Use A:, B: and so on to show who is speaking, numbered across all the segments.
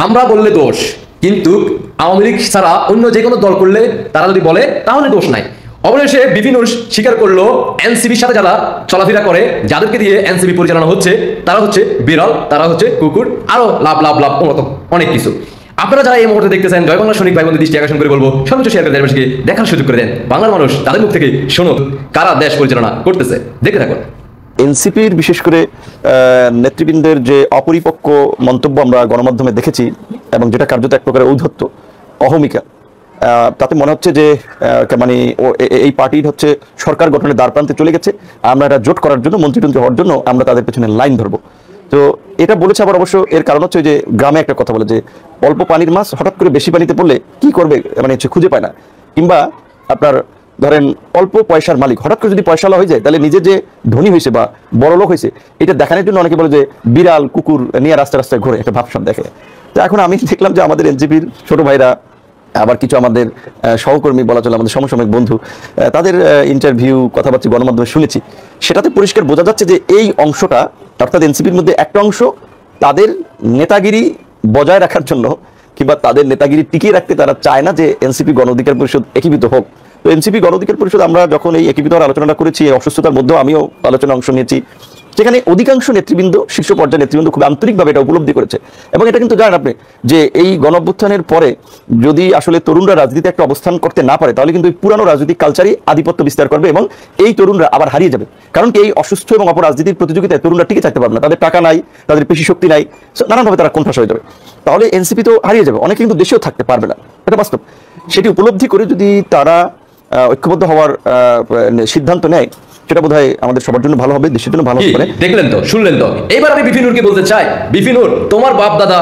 A: আমরা বললে দোষ, কিন্তু আওয়ামী লীগ ছাড়া অন্য যে কোনো দল করলে তারা যদি বলে তাহলে দোষ নাই। অবশেষে বিভিন্ন স্বীকার করলো এনসিবির সাথে যারা চলাফেরা করে, যাদেরকে দিয়ে এনসিবি পরিচালনা হচ্ছে, তারা হচ্ছে বিড়াল, তারা হচ্ছে কুকুর, আরো লাভ লাভ লাভ অনেক কিছু। আপনারা যারা এই মুহূর্তে দেখতেছেন, জয় বাংলা সৈনিক ভাই বন্ধু দৃষ্টি আকর্ষণ করে বলবো, সর্বোচ্চ শেয়ার করে দেশবাসীকে দেখার সুযোগ করে দেন। বাংলার মানুষ তাদের মুখ থেকে শুনুক কারা দেশ পরিচালনা করতেছে, দেখে থাকুন।
B: এনসিপির বিশেষ করে নেতৃবৃন্দের যে অপরিপক্ক মন্তব্য আমরা গণমাধ্যমে দেখেছি, এবং যেটা কার্যত এক প্রকারের ঔদ্ধত্য, অহমিকা, তাতে মনে হচ্ছে যে মানে এই পার্টির হচ্ছে সরকার গঠনের দ্বারপ্রান্তে চলে গেছে। আমরা এটা জোট করার জন্য, মন্ত্রীতন্ত্রী হওয়ার জন্য আমরা তাদের পেছনে লাইন ধরবো। তো এটা বলেছে আবার অবশ্য এর কারণ হচ্ছে যে গ্রামে একটা কথা বলে যে অল্প পানির মাছ হঠাৎ করে বেশি পানিতে পড়লে কি করবে, মানে হচ্ছে খুঁজে পায় না। কিংবা আপনার ধরেন অল্প পয়সার মালিক হঠাৎ করে যদি পয়সাওয়ালা হয়ে যায়, তাহলে নিজে যে ধনী হয়েছে বা বড় লোক হয়েছে এটা দেখানোর জন্য অনেকে বলে যে বিড়াল কুকুর নিয়ে রাস্তায় রাস্তায় ঘুরে একটা ভাবসাব দেখে। তো এখন আমি দেখলাম যে আমাদের এনসিপির ছোট ভাইরা, আবার কিছু আমাদের সহকর্মী, বলা চলে আমাদের সমসাময়িক বন্ধু, তাদের ইন্টারভিউ, কথাবার্তা গণমাধ্যমে শুনেছি, সেটাতে পরিষ্কার বোঝা যাচ্ছে যে এই অংশটা অর্থাৎ এনসিপির মধ্যে একটা অংশ তাদের নেতাগিরি বজায় রাখার জন্য কিংবা তাদের নেতাগিরি টিকিয়ে রাখতে তারা চায় না যে এনসিপি গণ অধিকার পরিষদ একীভূত হোক। তো এনসিপি গণ অধিকার পরিষদ আমরা যখন এই একীভূত আলোচনাটা করেছি, এই অসুস্থতার মধ্যেও আমিও আলোচনা অংশ নিয়েছি, সেখানে অধিকাংশ নেতৃবৃন্দ, শীর্ষ পর্যায়ের নেতৃবৃন্দ খুব আন্তরিকভাবে এটা উপলব্ধি করেছে। এবং এটা কিন্তু জানেন আপনি যে এই গণঅভ্যুত্থানের পরে যদি আসলে তরুণরা রাজনীতিতে একটা অবস্থান করতে না পারে, তাহলে কিন্তু এই পুরানো রাজনৈতিক কালচারই আধিপত্য বিস্তার করবে এবং এই তরুণরা আবার হারিয়ে যাবে। কারণ কি, এই অসুস্থ এবং অপরাজনীতির প্রতিযোগিতায় তরুণরা টিকে থাকতে পারবে না, তাদের টাকা নাই, তাদের পেশি শক্তি নাই, নানানভাবে তারা কোণঠাসা হয়ে যাবে। তাহলে এনসিপি তো হারিয়ে যাবে, অনেকে কিন্তু দেশেও থাকতে পারবে না, এটা বাস্তব। সেটি উপলব্ধি করে যদি তারা ঐক্যবদ্ধ হওয়ার সিদ্ধান্ত নেয়, সেটা বোধহয় আমাদের সবার জন্য ভালো হবে, দেশের জন্য ভালো হবে।
A: দেখলেন তো, শুনলেন তো। এবার আমি বিপিনুরকে বলতে চাই, বিপিনুর, তোমার বাপ দাদা,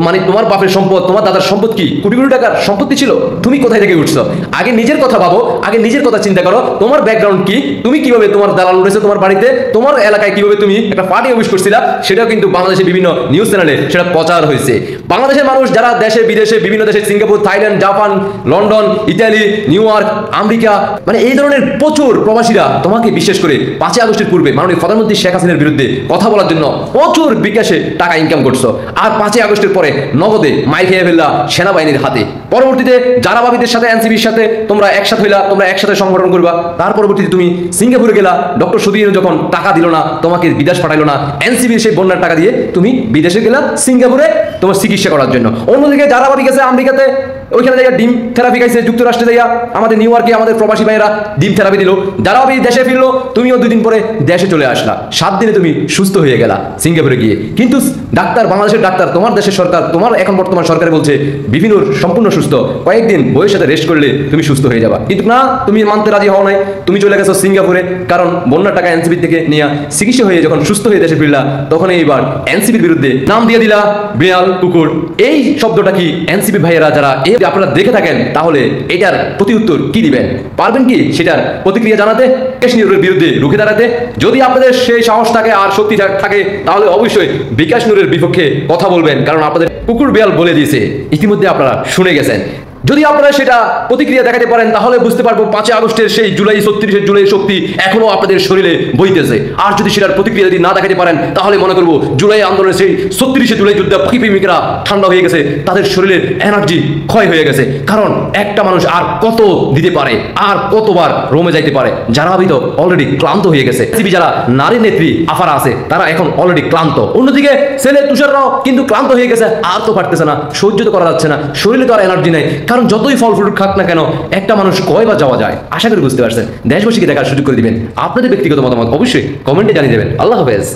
A: মানে তোমার বাপের সম্পদ, তোমার দাদার সম্পদ কি কোটি কোটি টাকার সম্পত্তি ছিল? তুমি কোথায় থেকে উঠছো? আগে নিজের কথা ভাবো, আগে নিজের কথা চিন্তা করো। তোমার ব্যাকগ্রাউন্ড কি? তুমি কিভাবে তোমার দালাল উঠেছে তোমার বাড়িতে, তোমার এলাকায় কিভাবে তুমি একটা পার্টি অফিস করছিলা, সেটাও কিন্তু বাংলাদেশের বিভিন্ন নিউজ চ্যানেলে সেটা প্রচার হয়েছে। বাংলাদেশের মানুষ যারা দেশে বিদেশে, বিভিন্ন দেশে, Singapore, Thailand, Japan, London, Italy, new York, America, মানে এই ধরনের প্রচুর প্রবাসীরা তোমাকে বিশেষ করে 5 আগস্টের পূর্বে মাননীয় প্রধানমন্ত্রী শেখ হাসিনার বিরুদ্ধে কথা বলার জন্য প্রচুর বিকাশে টাকা ইনকাম করছো, আর 5 আগস্টের পরে নগদে মাই খেয়ে ফেললা সেনাবাহিনীর হাতে। পরবর্তীতে যারা বাবিদের সাথে, এনসিবির সাথে তোমরা একসাথে হইলা, তোমরা একসাথে সংগঠন করবা। তার পরবর্তীতে তুমি সিঙ্গাপুরে গেলা, ডক্টর সুধীর যখন টাকা দিল না, তোমাকে বিদেশ পাঠাইলো না, এনসিবির সেই বন্যার টাকা দিয়ে তুমি বিদেশে গেলা সিঙ্গাপুরে তোমার চিকিৎসা করার জন্য। অন্যদিকে যারা বাবি গেছে আমেরিকাতে, ওইখানে জায়গা ডিম থেরাপি খাইছে, যুক্তরাষ্ট্রে যাইয়া আমাদের নিউ ইয়র্কে আমাদের প্রবাসী ভাইয়েরা ডিম থেরাপি দিল। যারা বাবি দেশে ফিরলো, তুমিও 2 দিন পরে দেশে চলে আসলা, 7 দিনে তুমি সুস্থ হয়ে গেলা সিঙ্গাপুরে গিয়ে। কিন্তু ডাক্তার, বাংলাদেশের ডাক্তার, তোমার দেশের সরকার, তোমার এখন বর্তমান সরকারে বলছে বিপিনুর সম্পূর্ণ সুস্থ, কয়েকদিন বইয়ের সাথে রেস্ট করলে তুমি সুস্থ হয়ে যাবা। কিন্তু না, তুমি মানতে রাজি হও নাই, তুমি চলে গেছো সিঙ্গাপুরে, কারণ বন্যার টাকা এনসিবি থেকে নিয়ে চিকিৎসা হয়ে যখন সুস্থ হয়ে দেশে ফিরলা, তখন এইবার এনসিবির বিরুদ্ধে নাম দিয়ে দিলা বিড়াল কুকুর। এই শব্দটা কি এনসিবি ভাইয়েরা যারা আপনারা দেখে থাকেন, তাহলে এটার প্রতি উত্তর কি দিবেন? পারবেন কি সেটার প্রতিক্রিয়া জানাতে, বিকাশ বিরুদ্ধে রুখে দাঁড়াতে? যদি আপনাদের সেই সাহস থাকে আর শক্তি থাকে, তাহলে অবশ্যই বিকাশ নূরের বিপক্ষে কথা বলবেন, কারণ আপনাদের কুকুর বিড়াল বলে দিয়েছে, ইতিমধ্যে আপনারা শুনে গেছেন। যদি আপনারা সেটা প্রতিক্রিয়া দেখাতে পারেন, তাহলে বুঝতে পারবো 5 আগস্টের সেই জুলাই, 36 জুলাই শক্তি এখনো আপনাদের শরীরে বইতেছে। আর যদি সেটার প্রতিক্রিয়া যদি না দেখাতে পারেন, তাহলে মনে করবো জুলাই আন্দোলনের সেই 36 জুলাই যুদ্ধে প্রেমিকরা ঠান্ডা হয়ে গেছে, তাদের শরীরের এনার্জি ক্ষয় হয়ে গেছে। কারণ একটা মানুষ আর কত দিতে পারে, আর কতবার রোমে যাইতে পারে? যারা তো অলরেডি ক্লান্ত হয়ে গেছে। যারা নারী নেত্রী আফারা আছে, তারা এখন অলরেডি ক্লান্ত। অন্যদিকে ছেলে তুষাররাও কিন্তু ক্লান্ত হয়ে গেছে, আর তো পারতেছে না, সহ্য তো করা যাচ্ছে না, শরীরে তো আর এনার্জি নেই। কারণ যতই ফল ফ্রুট খাক না কেন, একটা মানুষ কয়বার যাওয়া যায়? আশা করি বুঝতে পারছেন। দেশবাসীকে দেখার সুযোগ করে দিবেন। আপনাদের ব্যক্তিগত মতামত অবশ্যই কমেন্টে জানিয়ে দেবেন। আল্লাহ হাফেজ।